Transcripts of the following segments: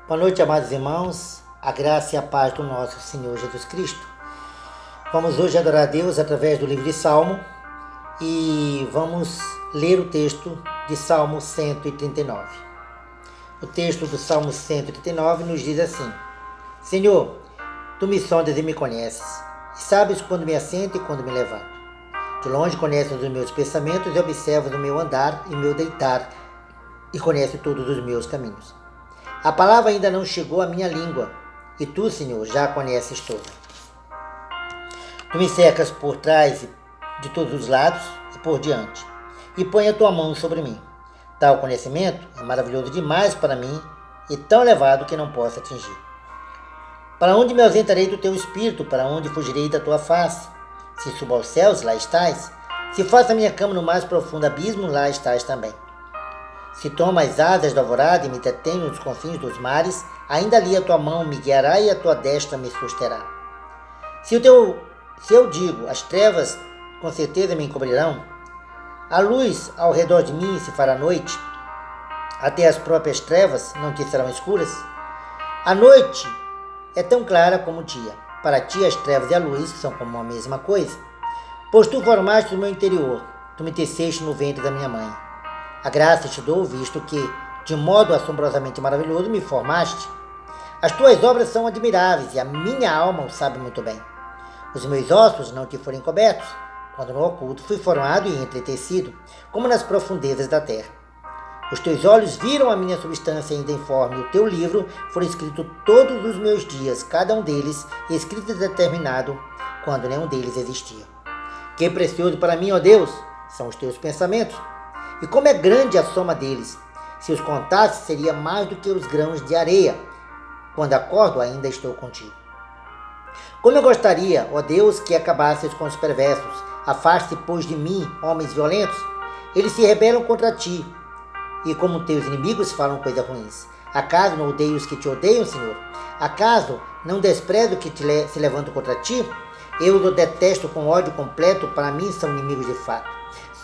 Boa noite, amados irmãos, a graça e a paz do nosso Senhor Jesus Cristo. Vamos hoje adorar a Deus através do livro de Salmo e vamos ler o texto de Salmo 139. O texto do Salmo 139 nos diz assim: Senhor, Tu me sondas e me conheces, e sabes quando me assento e quando me levanto. De longe conheces os meus pensamentos e observas o meu andar e o meu deitar, e conheces todos os meus caminhos. A palavra ainda não chegou à minha língua, e Tu, Senhor, já a conheces toda. Tu me cercas por trás de todos os lados e por diante, e põe a Tua mão sobre mim. Tal conhecimento é maravilhoso demais para mim e tão elevado que não posso atingir. Para onde me ausentarei do Teu Espírito? Para onde fugirei da Tua face? Se subo aos céus, lá estás. Se faço a minha cama no mais profundo abismo, lá estás também. Se tomo as asas da alvorada e me detenho nos confins dos mares, ainda ali a Tua mão me guiará e a Tua destra me susterá. Se eu digo, as trevas com certeza me encobrirão, a luz ao redor de mim se fará noite, até as próprias trevas não te serão escuras. A noite é tão clara como o dia. Para ti as trevas e a luz são como a mesma coisa. Pois Tu formaste o meu interior, Tu me teceste no ventre da minha mãe. A graça te dou, visto que, de modo assombrosamente maravilhoso, me formaste. As Tuas obras são admiráveis, e a minha alma o sabe muito bem. Os meus ossos não te foram encobertos, quando no oculto fui formado e entretecido, como nas profundezas da terra. Os Teus olhos viram a minha substância ainda informe, e o Teu livro foram escritos todos os meus dias, cada um deles escrito e determinado, quando nenhum deles existia. Que precioso para mim, ó Deus, são os Teus pensamentos, e como é grande a soma deles. Se os contasse, seria mais do que os grãos de areia. Quando acordo, ainda estou contigo. Como eu gostaria, ó Deus, que acabasses com os perversos. Afaste, pois, de mim, homens violentos. Eles se rebelam contra Ti, e como Teus inimigos falam coisas ruins. Acaso não odeio os que Te odeiam, Senhor? Acaso não desprezo que se levantam contra Ti? Eu os detesto com ódio completo, para mim são inimigos de fato.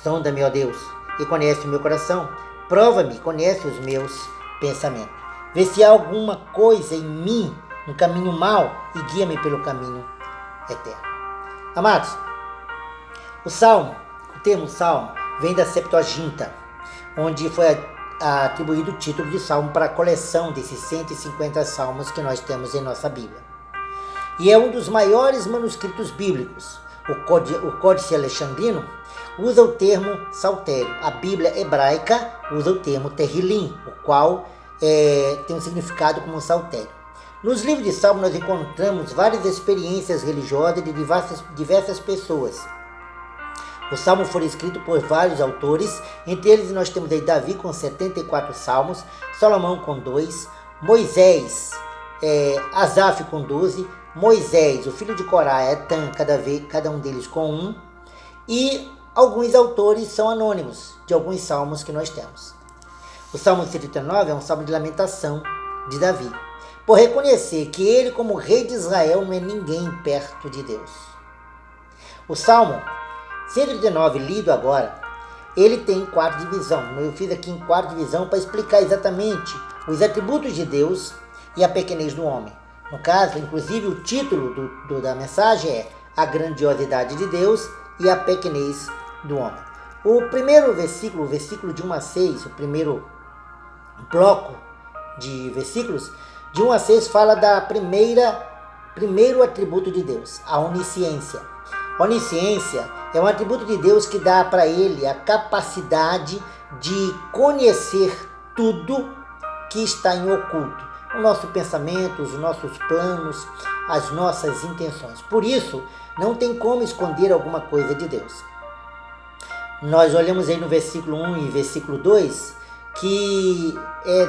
Sonda-me, ó Deus, e conhece o meu coração. Prova-me, conhece os meus pensamentos. Vê se há alguma coisa em mim, um caminho mau, e guia-me pelo caminho eterno. Amados, o termo Salmo, vem da Septuaginta, onde foi atribuído o título de Salmo para a coleção desses 150 salmos que nós temos em nossa Bíblia. E é um dos maiores manuscritos bíblicos. O Códice Alexandrino usa o termo saltério. A Bíblia hebraica usa o termo Terrilim, o qual tem um significado como saltério. Nos livros de Salmo nós encontramos várias experiências religiosas de diversas pessoas. O Salmo foi escrito por vários autores, entre eles nós temos aí Davi com 74 salmos, Salomão com 2, Moisés, Asaf com 12, Moisés, o filho de Corá, Etan, cada um deles com 1, e alguns autores são anônimos de alguns salmos que nós temos. O Salmo 139 é um salmo de lamentação de Davi, por reconhecer que ele, como rei de Israel, não é ninguém perto de Deus. O Salmo 139, lido agora, ele tem 4 divisões. Eu fiz aqui em 4 divisões para explicar exatamente os atributos de Deus e a pequenez do homem. No caso, inclusive, o título da mensagem é A Grandiosidade de Deus e a Pequenez do Homem. O primeiro versículo, o versículo de 1 a 6, o primeiro bloco de versículos, de 1 a 6, fala da primeiro atributo de Deus, a onisciência. Onisciência é um atributo de Deus que dá para ele a capacidade de conhecer tudo que está em oculto. O nosso pensamento, os nossos planos, as nossas intenções. Por isso, não tem como esconder alguma coisa de Deus. Nós olhamos aí no versículo 1 e versículo 2 que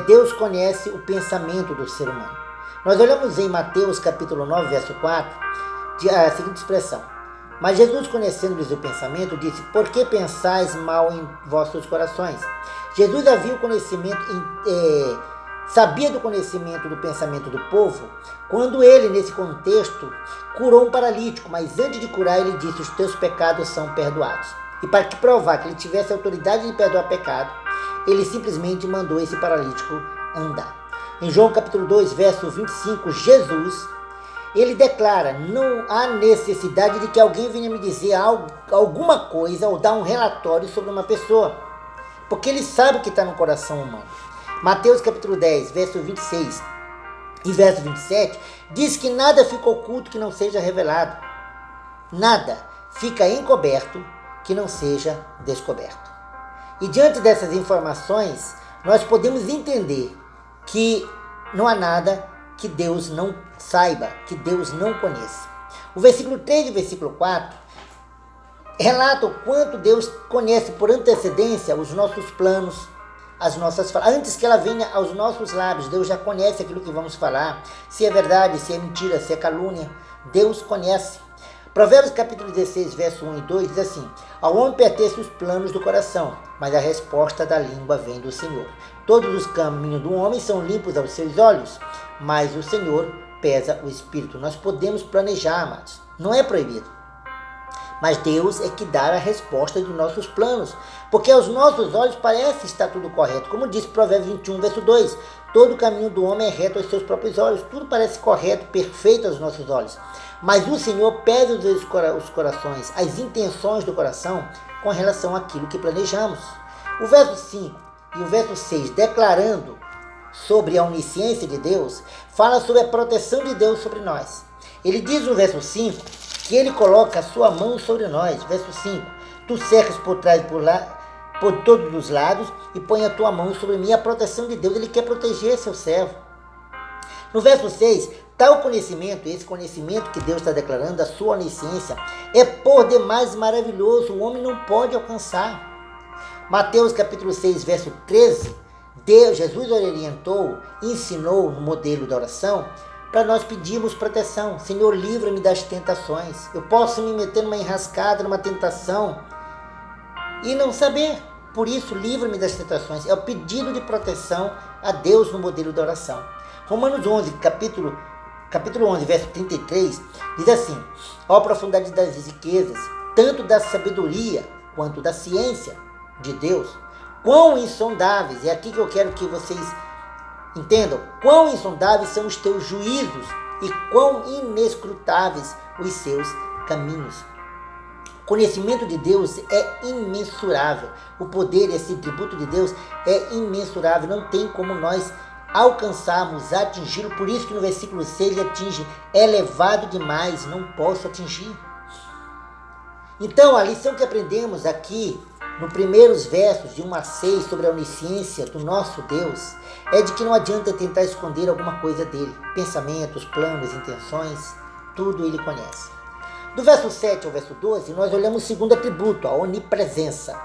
Deus conhece o pensamento do ser humano. Nós olhamos em Mateus capítulo 9, verso 4, a seguinte expressão: Mas Jesus, conhecendo-lhes o pensamento, disse: Por que pensais mal em vossos corações? Jesus havia o conhecimento, sabia do conhecimento do pensamento do povo, quando ele, nesse contexto, curou um paralítico, mas antes de curar, ele disse: Os teus pecados são perdoados. E para que provar que ele tivesse autoridade de perdoar pecado, ele simplesmente mandou esse paralítico andar. Em João capítulo 2, verso 25, Jesus, ele declara: não há necessidade de que alguém venha me dizer alguma coisa ou dar um relatório sobre uma pessoa, porque ele sabe o que está no coração humano. Mateus capítulo 10, verso 26 e verso 27, diz que nada fica oculto que não seja revelado. Nada fica encoberto que não seja descoberto. E diante dessas informações, nós podemos entender que não há nada que Deus não saiba, que Deus não conheça. O versículo 3 e o versículo 4 relata o quanto Deus conhece por antecedência os nossos planos, as nossas falas. Antes que ela venha aos nossos lábios, Deus já conhece aquilo que vamos falar, se é verdade, se é mentira, se é calúnia. Deus conhece. Provérbios capítulo 16, verso 1 e 2 diz assim: ao homem pertencem os planos do coração, mas a resposta da língua vem do Senhor. Todos os caminhos do homem são limpos aos seus olhos, mas o Senhor pesa o espírito. Nós podemos planejar, amados, não é proibido. Mas Deus é que dá a resposta dos nossos planos, porque aos nossos olhos parece estar tudo correto. Como diz Provérbios 21, verso 2, todo o caminho do homem é reto aos seus próprios olhos. Tudo parece correto, perfeito aos nossos olhos. Mas o Senhor pesa os corações, as intenções do coração com relação àquilo que planejamos. O verso 5 e o verso 6, declarando sobre a onisciência de Deus, fala sobre a proteção de Deus sobre nós. Ele diz no verso 5 que ele coloca a sua mão sobre nós. Verso 5, tu cercas por trás e por lá, por todos os lados, e põe a tua mão sobre mim. A proteção de Deus, ele quer proteger seu servo. No verso 6, tal conhecimento, esse conhecimento que Deus está declarando, a sua onisciência, é por demais maravilhoso, o homem não pode alcançar. Mateus capítulo 6, verso 13, Jesus orientou, ensinou no modelo da oração, para nós pedirmos proteção. Senhor, livra-me das tentações. Eu posso me meter numa enrascada, numa tentação, e não saber. Por isso, livra-me das tentações. É o pedido de proteção a Deus no modelo da oração. Romanos 11, capítulo 11, verso 33, diz assim: ó profundidade das riquezas, tanto da sabedoria quanto da ciência de Deus, quão insondáveis, é aqui que eu quero que vocês entendam, quão insondáveis são os teus juízos e quão inescrutáveis os seus caminhos. O conhecimento de Deus é imensurável. O poder, esse tributo de Deus é imensurável. Não tem como nós alcançarmos, atingi-lo. Por isso que no versículo 6 ele atinge: é elevado demais, não posso atingir. Então a lição que aprendemos aqui nos primeiros versos de 1 a 6 sobre a onisciência do nosso Deus é de que não adianta tentar esconder alguma coisa dele. Pensamentos, planos, intenções, tudo ele conhece. Do verso 7 ao verso 12, nós olhamos o segundo atributo, a onipresença.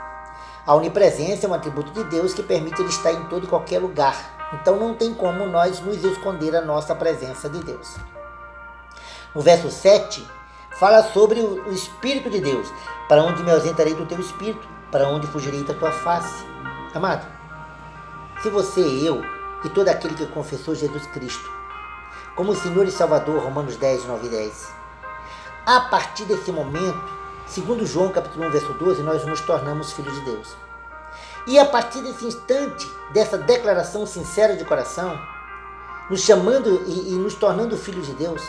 A onipresença é um atributo de Deus que permite ele estar em todo e qualquer lugar. Então não tem como nós nos esconder a nossa presença de Deus. No verso 7, fala sobre o Espírito de Deus. Para onde me ausentarei do teu Espírito? Para onde fugirei da tua face? Amado, se você, eu e todo aquele que confessou Jesus Cristo como Senhor e Salvador, Romanos 10, 9 e 10, a partir desse momento, segundo João capítulo 1, verso 12, nós nos tornamos filhos de Deus. E a partir desse instante, dessa declaração sincera de coração, nos chamando e nos tornando filhos de Deus,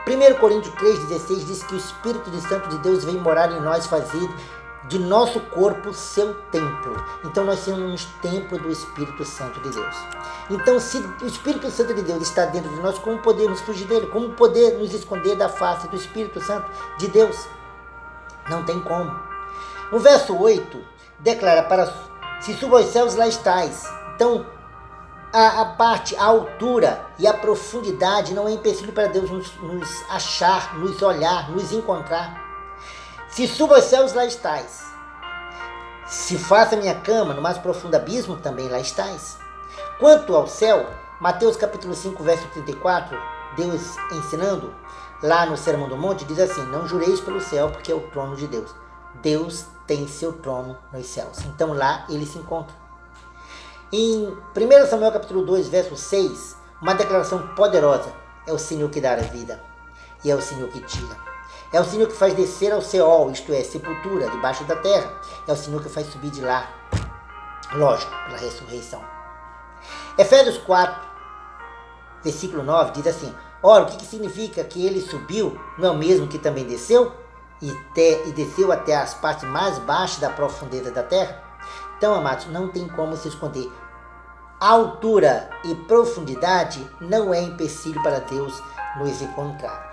1 Coríntios 3,16 diz que o Espírito Santo de Deus vem morar em nós, fazer de nosso corpo seu templo. Então nós somos templo do Espírito Santo de Deus. Então, se o Espírito Santo de Deus está dentro de nós, como podemos fugir dele? Como poder nos esconder da face do Espírito Santo de Deus? Não tem como. No verso 8, declara: se subo aos céus, lá estais. Então, a altura e a profundidade não é empecilho para Deus nos achar, nos olhar, nos encontrar. Se subo aos céus, lá estais. Se faça minha cama no mais profundo abismo, também lá estais. Quanto ao céu, Mateus capítulo 5, verso 34, Deus ensinando lá no Sermão do Monte, diz assim: não jureis pelo céu, porque é o trono de Deus. Deus tem seu trono nos céus. Então lá ele se encontra. Em 1 Samuel capítulo 2, verso 6, uma declaração poderosa: é o Senhor que dá a vida, e é o Senhor que tira. É o Senhor que faz descer ao Seol, isto é, sepultura, debaixo da terra. É o Senhor que faz subir de lá, lógico, pela ressurreição. Efésios 4, versículo 9, diz assim: ora, o que significa que ele subiu? Não é o mesmo que também desceu? E desceu até as partes mais baixas da profundeza da terra? Então, amados, não tem como se esconder. Altura e profundidade não é empecilho para Deus nos encontrar.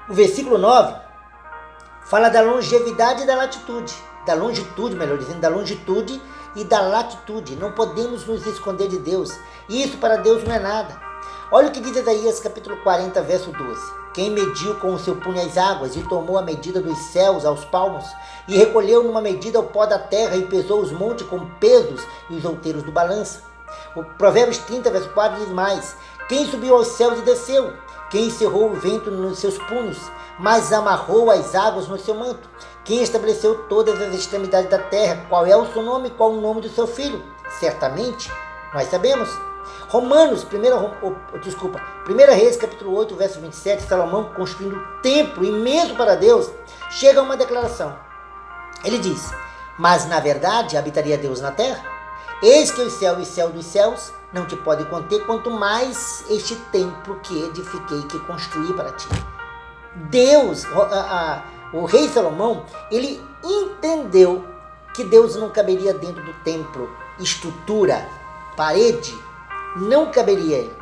O versículo 9 fala da longevidade e da latitude. Da longitude, melhor dizendo, da longitude e da latitude. Não podemos nos esconder de Deus. Isso para Deus não é nada. Olha o que diz Isaías capítulo 40, verso 12. Quem mediu com o seu punho as águas e tomou a medida dos céus aos palmos e recolheu numa medida o pó da terra e pesou os montes com pesos e os outeiros do balança. O Provérbios 30, verso 4 diz mais: quem subiu aos céus e desceu? Quem encerrou o vento nos seus punhos, mas amarrou as águas no seu manto? Quem estabeleceu todas as extremidades da terra? Qual é o seu nome e qual o nome do seu filho? Certamente, nós sabemos. Romanos, 1 Reis, capítulo 8, verso 27, Salomão construindo um templo imenso para Deus, chega a uma declaração. Ele diz: mas na verdade habitaria Deus na terra? Eis que o céu e o céu dos céus não te podem conter, quanto mais este templo que edifiquei, que construí para ti. Deus, o rei Salomão, ele entendeu que Deus não caberia dentro do templo, estrutura, parede, não caberia ele.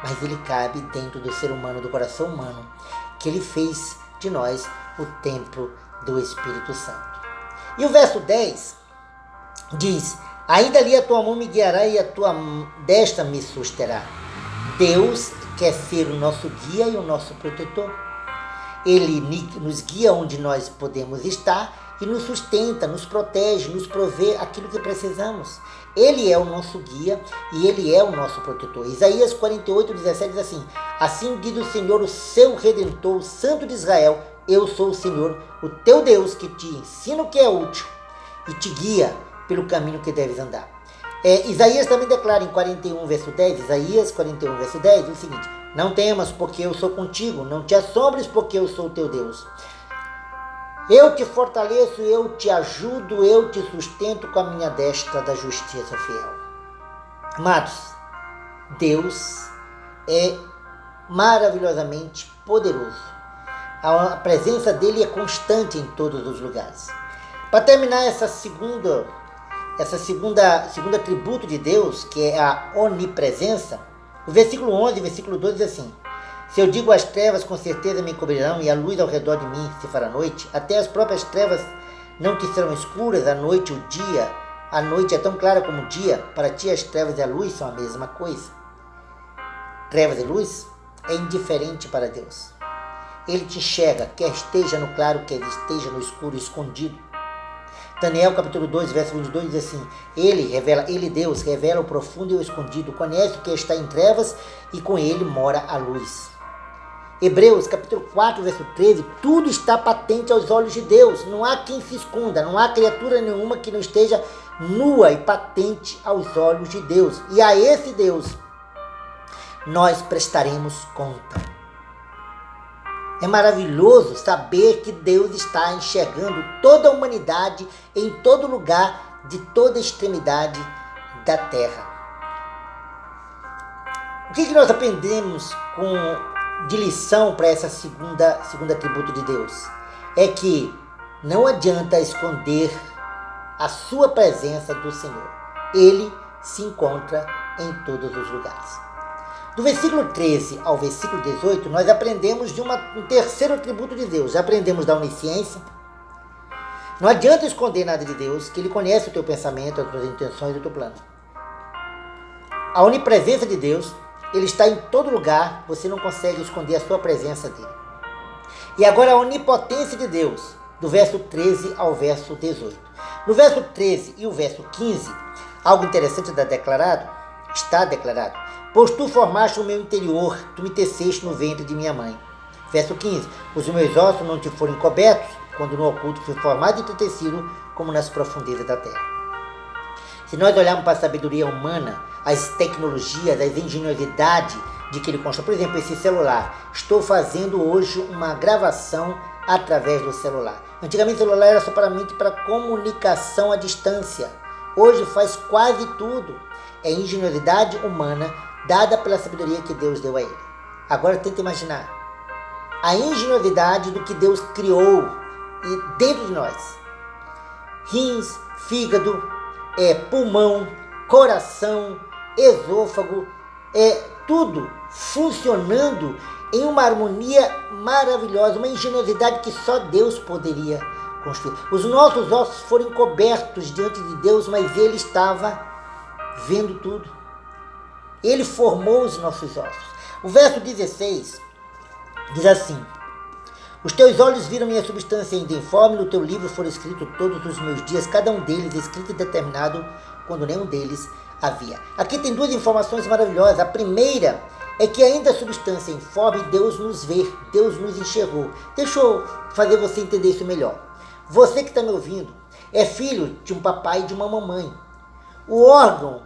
Mas ele cabe dentro do ser humano, do coração humano, que ele fez de nós o templo do Espírito Santo. E o verso 10 diz: ainda ali a tua mão me guiará e a tua destra me susterá. Deus quer ser o nosso guia e o nosso protetor. Ele nos guia onde nós podemos estar e nos sustenta, nos protege, nos provê aquilo que precisamos. Ele é o nosso guia e Ele é o nosso protetor. Isaías 48, 17 diz assim: assim diz o Senhor, o seu Redentor, o Santo de Israel: eu sou o Senhor, o teu Deus, que te ensina o que é útil e te guia pelo caminho que deves andar. Isaías também declara em 41, verso 10, Isaías 41, verso 10, o seguinte: não temas, porque eu sou contigo, não te assombres, porque eu sou o teu Deus. Eu te fortaleço, eu te ajudo, eu te sustento com a minha destra da justiça fiel. Amados, Deus é maravilhosamente poderoso. A presença dele é constante em todos os lugares. Para terminar essa segunda atributo de Deus, que é a onipresença, o versículo 11 e versículo 12 diz assim: se eu digo as trevas, com certeza me cobrirão, e a luz ao redor de mim se fará noite, até as próprias trevas não te serão escuras, a noite é tão clara como o dia, para ti as trevas e a luz são a mesma coisa. Trevas e luz é indiferente para Deus. Ele te enxerga, quer esteja no claro, quer esteja no escuro, escondido. Daniel capítulo 2, verso 22 diz assim: Deus, revela o profundo e o escondido, conhece o que está em trevas e com ele mora a luz. Hebreus capítulo 4, verso 13, tudo está patente aos olhos de Deus, não há quem se esconda, não há criatura nenhuma que não esteja nua e patente aos olhos de Deus. E a esse Deus nós prestaremos conta. É maravilhoso saber que Deus está enxergando toda a humanidade em todo lugar, de toda extremidade da terra. O que nós aprendemos de lição para essa segunda atributo de Deus? É que não adianta esconder a sua presença do Senhor. Ele se encontra em todos os lugares. Do versículo 13 ao versículo 18, nós aprendemos de um terceiro atributo de Deus. Já aprendemos da onisciência. Não adianta esconder nada de Deus, que Ele conhece o teu pensamento, as tuas intenções e o teu plano. A onipresença de Deus, Ele está em todo lugar, você não consegue esconder a sua presença dele. E agora a onipotência de Deus, do verso 13 ao verso 18. No verso 13 e o verso 15, algo interessante está declarado: pois tu formaste o meu interior, tu me teceste no ventre de minha mãe. Verso 15, os meus ossos não te foram encobertos, quando no oculto fui formado e entretecido, como nas profundezas da terra. Se nós olharmos para a sabedoria humana, as tecnologias, as engenhosidades de que ele consta, por exemplo, esse celular. Estou fazendo hoje uma gravação através do celular. Antigamente o celular era somente para comunicação à distância. Hoje faz quase tudo. É engenhosidade humana dada pela sabedoria que Deus deu a ele. Agora tenta imaginar a ingenuidade do que Deus criou dentro de nós. Rins, fígado, pulmão, coração, esôfago, tudo funcionando em uma harmonia maravilhosa, uma ingenuidade que só Deus poderia construir. Os nossos ossos foram encobertos diante de Deus, mas Ele estava vendo tudo. Ele formou os nossos ossos. O verso 16 diz assim: os teus olhos viram minha substância ainda informe, no teu livro foram escritos todos os meus dias, cada um deles escrito e determinado, quando nenhum deles havia. Aqui tem duas informações maravilhosas. A primeira é que ainda a substância informe, Deus nos vê, Deus nos enxergou. Deixa eu fazer você entender isso melhor. Você que está me ouvindo é filho de um papai e de uma mamãe. O órgão,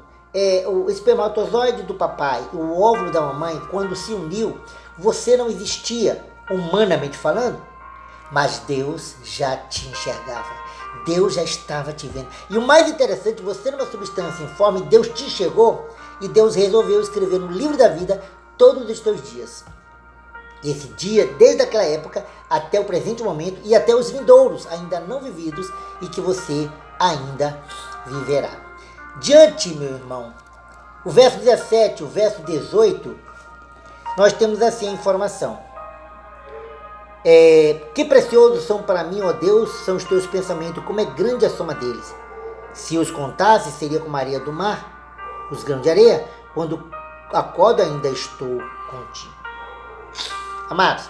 o espermatozoide do papai, o óvulo da mamãe, quando se uniu, você não existia, humanamente falando, mas Deus já te enxergava. Deus já estava te vendo. E o mais interessante, você numa substância informe, Deus te enxergou e Deus resolveu escrever no livro da vida todos os teus dias. Esse dia, desde aquela época até o presente momento e até os vindouros, ainda não vividos e que você ainda viverá. Diante, meu irmão, o verso 17, o verso 18, nós temos assim a informação. Que preciosos são para mim, ó Deus, são os teus pensamentos, como é grande a soma deles. Se os contasse, seria como a areia do mar, os grãos de areia, quando acordo ainda estou contigo. Amados,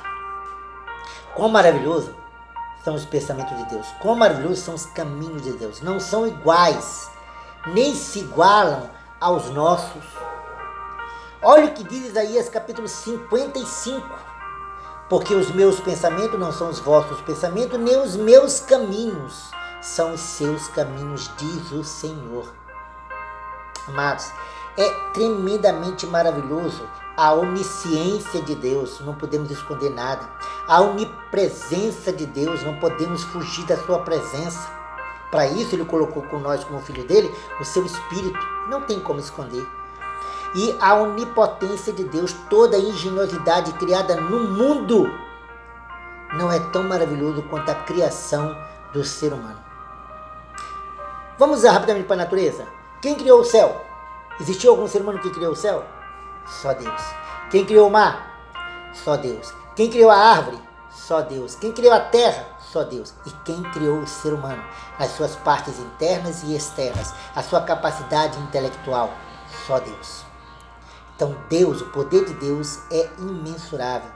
quão maravilhoso são os pensamentos de Deus, quão maravilhosos são os caminhos de Deus. Não são iguais, nem se igualam aos nossos. Olha o que diz Isaías capítulo 55. Porque os meus pensamentos não são os vossos pensamentos, nem os meus caminhos são os seus caminhos, diz o Senhor. Amados, é tremendamente maravilhoso a onisciência de Deus, não podemos esconder nada. A onipresença de Deus, não podemos fugir da sua presença. Para isso Ele colocou com nós, como filho dele, o seu Espírito, não tem como esconder. E a onipotência de Deus, toda a ingenuidade criada no mundo, não é tão maravilhoso quanto a criação do ser humano. Vamos rapidamente para a natureza. Quem criou o céu? Existiu algum ser humano que criou o céu? Só Deus. Quem criou o mar? Só Deus. Quem criou a árvore? Só Deus. Quem criou a terra? Só Deus. E quem criou o ser humano? Nas suas partes internas e externas, a sua capacidade intelectual? Só Deus. Então Deus, o poder de Deus é imensurável.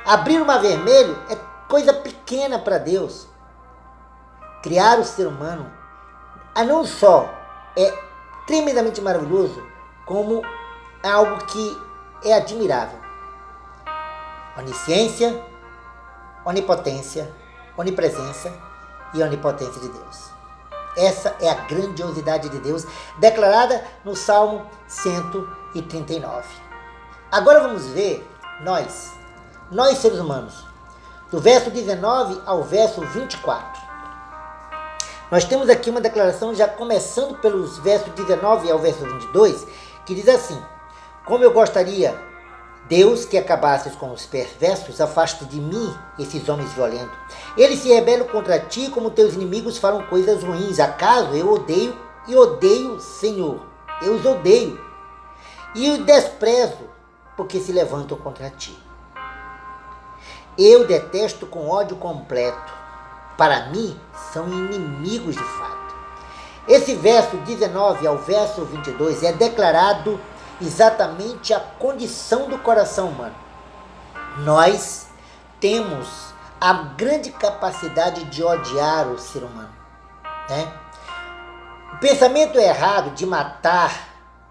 Abrir o mar vermelho é coisa pequena para Deus. Criar o ser humano, não só é tremendamente maravilhoso, como é algo que é admirável. Onisciência, onipotência, onipresença e onipotência de Deus. Essa é a grandiosidade de Deus, declarada no Salmo 139. Agora vamos ver nós seres humanos, do verso 19 ao verso 24. Nós temos aqui uma declaração, já começando pelos versos 19 ao verso 22, que diz assim: como eu gostaria, Deus, que acabasses com os perversos, afaste de mim esses homens violentos. Eles se rebelam contra ti, como teus inimigos falam coisas ruins. Acaso eu odeio e odeio, Senhor? Eu os odeio e os desprezo, porque se levantam contra ti. Eu detesto com ódio completo. Para mim, são inimigos de fato. Esse verso 19 ao verso 22 é declarado exatamente a condição do coração humano. Nós temos a grande capacidade de odiar o ser humano, né? O pensamento errado de matar,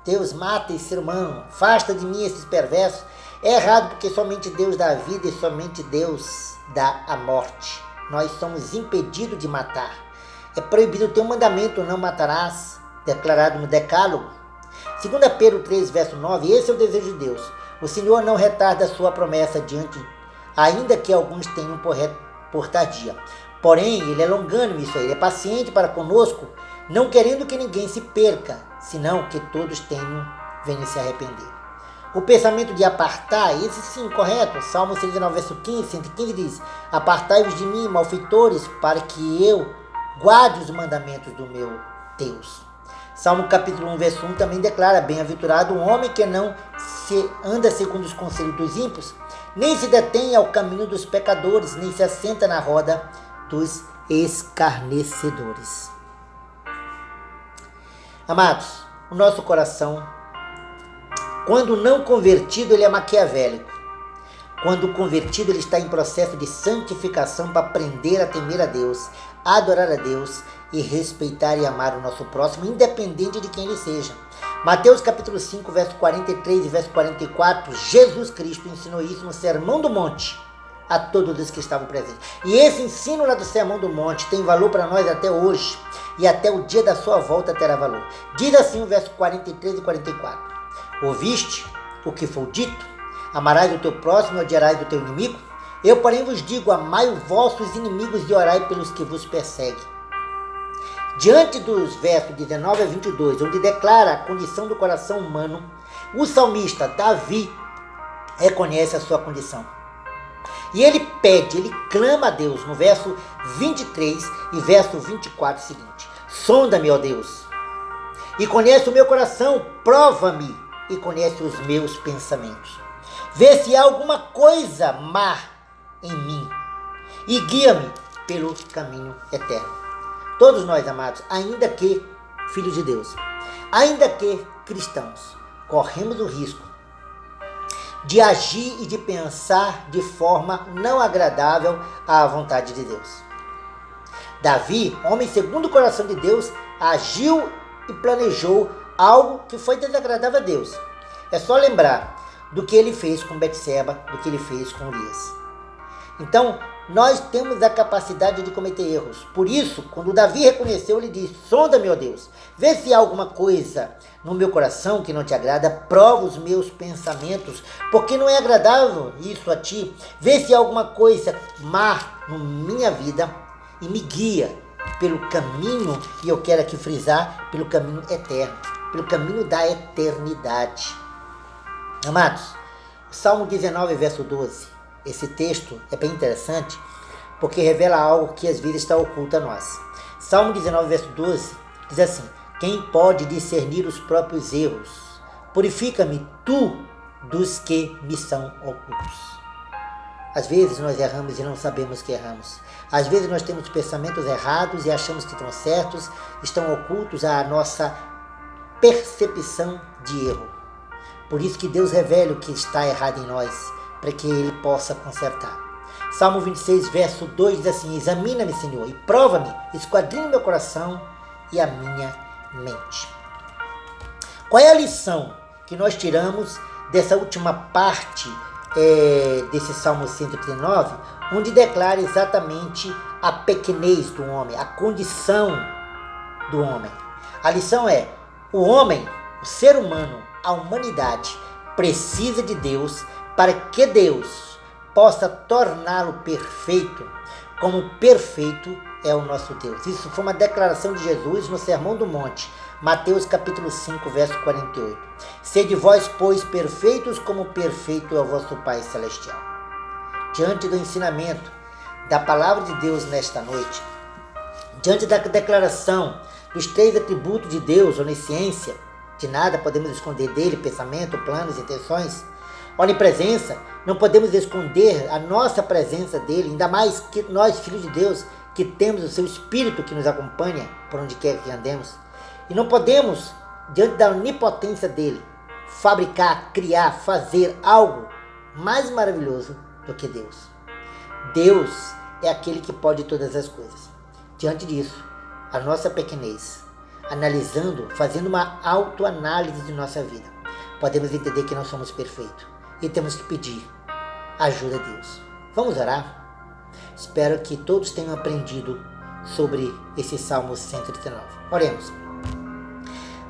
Deus mata esse ser humano, afasta de mim esses perversos, é errado, porque somente Deus dá a vida e somente Deus dá a morte. Nós somos impedidos de matar. É proibido ter um mandamento: não matarás, declarado no Decálogo. 2 Pedro 3, verso 9, esse é o desejo de Deus. O Senhor não retarda a sua promessa ainda que alguns tenham por tardia. Porém, Ele é longânimo, Ele é paciente para conosco, não querendo que ninguém se perca, senão que todos venham se arrepender. O pensamento de apartar, esse sim, correto. Salmo 119, verso 15, 115 diz: apartai-vos de mim, malfeitores, para que eu guarde os mandamentos do meu Deus. Salmo capítulo 1, verso 1 também declara: bem-aventurado o homem que não se anda segundo os conselhos dos ímpios, nem se detém ao caminho dos pecadores, nem se assenta na roda dos escarnecedores. Amados, o nosso coração, quando não convertido, ele é maquiavélico. Quando convertido, ele está em processo de santificação para aprender a temer a Deus, adorar a Deus e respeitar e amar o nosso próximo, independente de quem ele seja. Mateus capítulo 5, verso 43 e verso 44, Jesus Cristo ensinou isso no Sermão do Monte a todos os que estavam presentes. E esse ensino lá do Sermão do Monte tem valor para nós até hoje, e até o dia da sua volta terá valor. Diz assim o verso 43 e 44: ouviste o que foi dito? Amarás o teu próximo e odiarás o teu inimigo? Eu, porém, vos digo: amai os vossos inimigos e orai pelos que vos perseguem. Diante dos versos 19 a 22, onde declara a condição do coração humano, o salmista Davi reconhece a sua condição. E ele pede, ele clama a Deus, no verso 23 e verso 24 seguinte: sonda-me, ó Deus, e conhece o meu coração, prova-me e conhece os meus pensamentos. Vê se há alguma coisa má em mim e guia-me pelo caminho eterno. Todos nós, amados, ainda que filhos de Deus, ainda que cristãos, corremos o risco de agir e de pensar de forma não agradável à vontade de Deus. Davi, homem segundo o coração de Deus, agiu e planejou algo que foi desagradável a Deus. É só lembrar do que ele fez com Betseba, do que ele fez com Urias. Então, nós temos a capacidade de cometer erros. Por isso, quando Davi reconheceu, ele disse: sonda-me, ó Deus, vê se há alguma coisa no meu coração que não te agrada, prova os meus pensamentos, porque não é agradável isso a ti. Vê se há alguma coisa má na minha vida e me guia pelo caminho, e eu quero aqui frisar, pelo caminho eterno, pelo caminho da eternidade. Amados, o Salmo 19, verso 12, esse texto é bem interessante, porque revela algo que às vezes está oculto a nós. Salmo 19, verso 12, diz assim: quem pode discernir os próprios erros? Purifica-me tu dos que me são ocultos. Às vezes nós erramos e não sabemos que erramos. Às vezes nós temos pensamentos errados e achamos que estão certos, estão ocultos à nossa percepção de erro. Por isso que Deus revela o que está errado em nós, para que Ele possa consertar. Salmo 26, verso 2 diz assim: examina-me, Senhor, e prova-me, esquadrinha o meu coração e a minha mente. Qual é a lição que nós tiramos dessa última parte desse Salmo 139, onde declara exatamente a pequenez do homem, a condição do homem? A lição é: o homem, o ser humano, a humanidade precisa de Deus para que Deus possa torná-lo perfeito, como perfeito é o nosso Deus. Isso foi uma declaração de Jesus no Sermão do Monte, Mateus capítulo 5, verso 48. Sede vós, pois, perfeitos, como perfeito é o vosso Pai Celestial. Diante do ensinamento da palavra de Deus nesta noite, diante da declaração dos 3 atributos de Deus: onisciência, de nada podemos esconder dele, pensamento, planos, intenções; onipresença, não podemos esconder a nossa presença dele, ainda mais que nós, filhos de Deus, que temos o seu Espírito que nos acompanha por onde quer que andemos. E não podemos, diante da onipotência dele, fabricar, criar, fazer algo mais maravilhoso do que Deus. Deus é aquele que pode todas as coisas. Diante disso, a nossa pequenez, analisando, fazendo uma autoanálise de nossa vida, podemos entender que não somos perfeitos e temos que pedir ajuda a Deus. Vamos orar? Espero que todos tenham aprendido sobre esse Salmo 139. Oremos.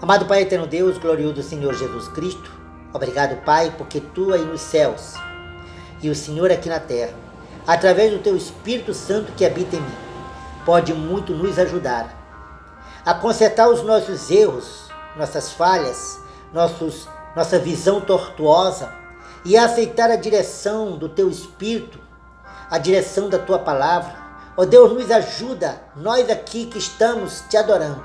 Amado Pai eterno Deus, glorioso Senhor Jesus Cristo, obrigado, Pai, porque Tu aí nos céus e o Senhor aqui na terra, através do Teu Espírito Santo que habita em mim, pode muito nos ajudar a consertar os nossos erros, nossas falhas, nossos nossa visão tortuosa e aceitar a direção do Teu Espírito, a direção da Tua Palavra. Ó Deus, nos ajuda, nós aqui que estamos Te adorando.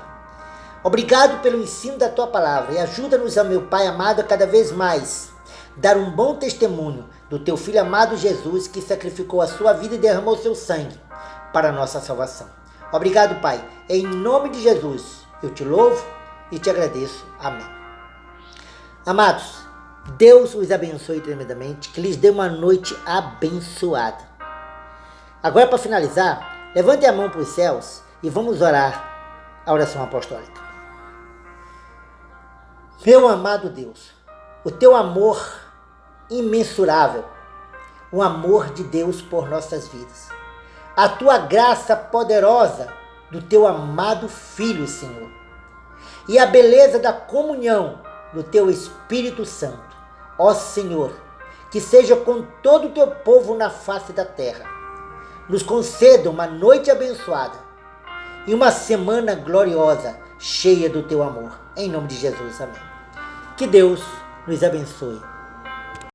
Obrigado pelo ensino da Tua Palavra e ajuda-nos, ó meu Pai amado, a cada vez mais dar um bom testemunho do Teu Filho amado Jesus, que sacrificou a sua vida e derramou seu sangue para a nossa salvação. Obrigado, Pai. Em nome de Jesus, eu Te louvo e Te agradeço. Amém. Amados, Deus os abençoe tremendamente, que lhes dê uma noite abençoada. Agora, para finalizar, levante a mão para os céus e vamos orar a oração apostólica. Meu amado Deus, o Teu amor imensurável, o amor de Deus por nossas vidas, a Tua graça poderosa do Teu amado Filho, Senhor, e a beleza da comunhão do Teu Espírito Santo, ó Senhor, que seja com todo o Teu povo na face da terra. Nos conceda uma noite abençoada e uma semana gloriosa, cheia do Teu amor. Em nome de Jesus, amém. Que Deus nos abençoe.